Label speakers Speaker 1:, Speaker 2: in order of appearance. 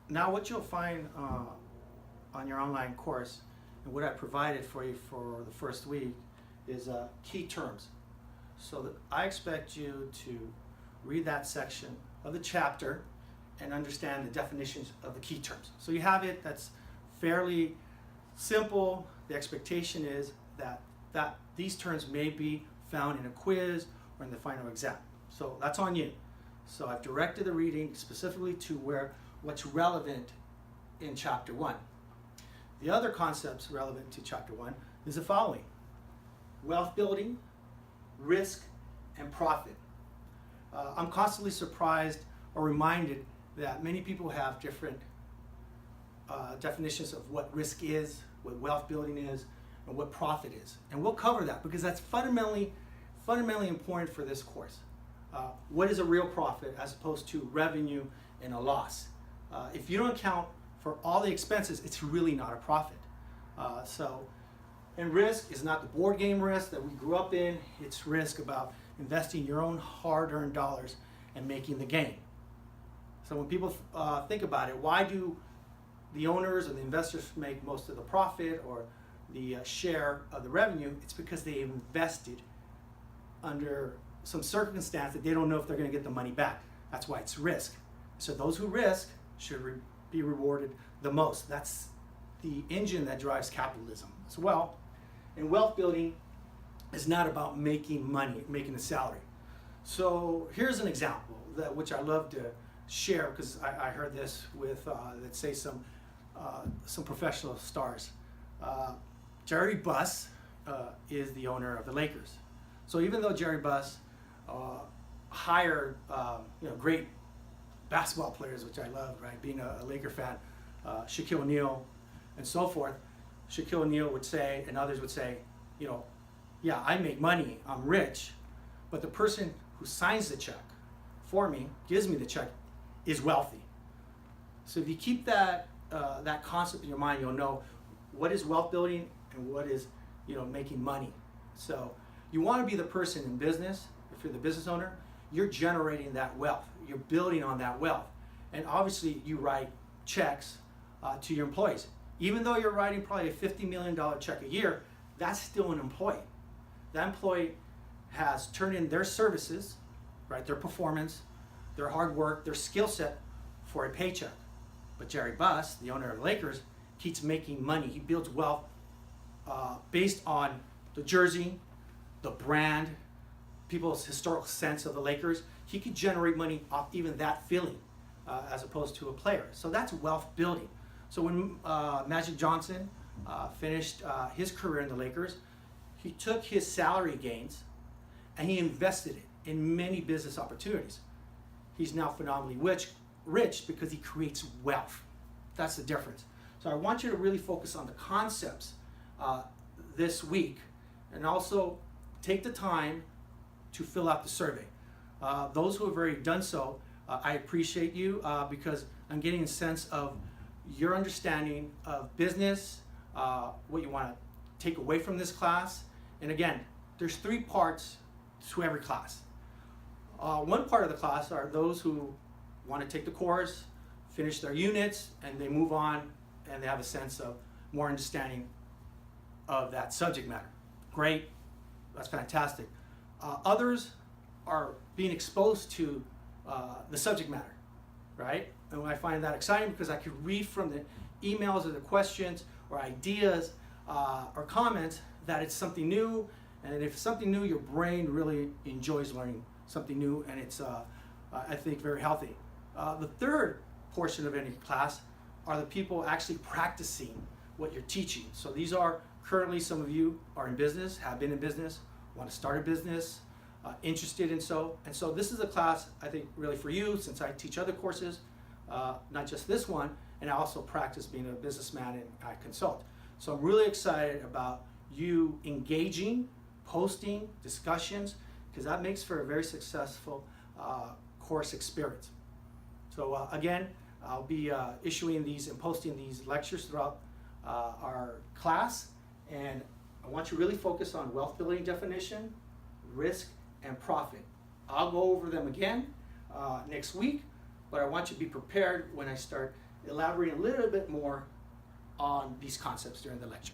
Speaker 1: Now what you'll find on your online course, and what I provided for you for the first week, is key terms. So that I expect you to read that section of the chapter and understand the definitions of the key terms. So you have it, that's fairly simple. The expectation is that these terms may be found in a quiz or in the final exam. So that's on you. So I've directed the reading specifically to what's relevant in chapter 1. The other concepts relevant to chapter 1 is the following: wealth building, risk, and profit. I'm constantly surprised or reminded that many people have different definitions of what risk is, what wealth building is, and what profit is. And we'll cover that because that's fundamentally important for this course. What is a real profit as opposed to revenue and a loss? If you don't account for all the expenses, it's really not a profit. And risk is not the board game risk that we grew up in. It's risk about investing your own hard-earned dollars and making the gain. So when people think about it, why do the owners and the investors make most of the profit or the share of the revenue? It's because they invested under some circumstance that they don't know if they're going to get the money back. That's why it's risk. So those who risk should be rewarded the most. That's the engine that drives capitalism as well. And wealth building is not about making money, making a salary. So here's an example which I love to share because I heard this with, let's say, some professional stars. Jerry Buss is the owner of the Lakers. So even though Jerry Buss hired great basketball players, which I love, right? Being a Laker fan, Shaquille O'Neal and so forth, Shaquille O'Neal would say, and others would say, yeah, I make money, I'm rich, but the person who signs the check for me, gives me the check, is wealthy. So if you keep that concept in your mind, you'll know what is wealth building and what is making money. So you want to be the person in business. If you're the business owner, you're generating that wealth. You're building on that wealth. And obviously you write checks to your employees. Even though you're writing probably a $50 million check a year, that's still an employee. That employee has turned in their services, right, their performance, their hard work, their skill set for a paycheck. But Jerry Buss, the owner of the Lakers, keeps making money. He builds wealth based on the jersey, the brand, people's historical sense of the Lakers. He could generate money off even that feeling as opposed to a player. So that's wealth building. So when Magic Johnson finished his career in the Lakers, he took his salary gains and he invested it in many business opportunities. He's now phenomenally rich because he creates wealth. That's the difference. So I want you to really focus on the concepts this week, and also take the time to fill out the survey. Those who have already done so, I appreciate you because I'm getting a sense of your understanding of business, what you want to take away from this class. And again, there's 3 parts to every class. One part of the class are those who want to take the course, finish their units, and they move on and they have a sense of more understanding of that subject matter. Great, that's fantastic. Others are being exposed to the subject matter, right? And I find that exciting because I could read from the emails or the questions or ideas or comments that it's something new, and if it's something new, your brain really enjoys learning something new, and it's, I think, very healthy. The third portion of any class are the people actually practicing what you're teaching. So these are currently, some of you are in business, have been in business, want to start a business, interested in so. And so this is a class, I think, really for you, since I teach other courses, not just this one, and I also practice being a businessman and I consult. So I'm really excited about you engaging, posting, discussions, because that makes for a very successful course experience. So again, I'll be issuing these and posting these lectures throughout our class, and I want you to really focus on wealth building definition, risk, and profit. I'll go over them again next week, but I want you to be prepared when I start elaborating a little bit more on these concepts during the lecture.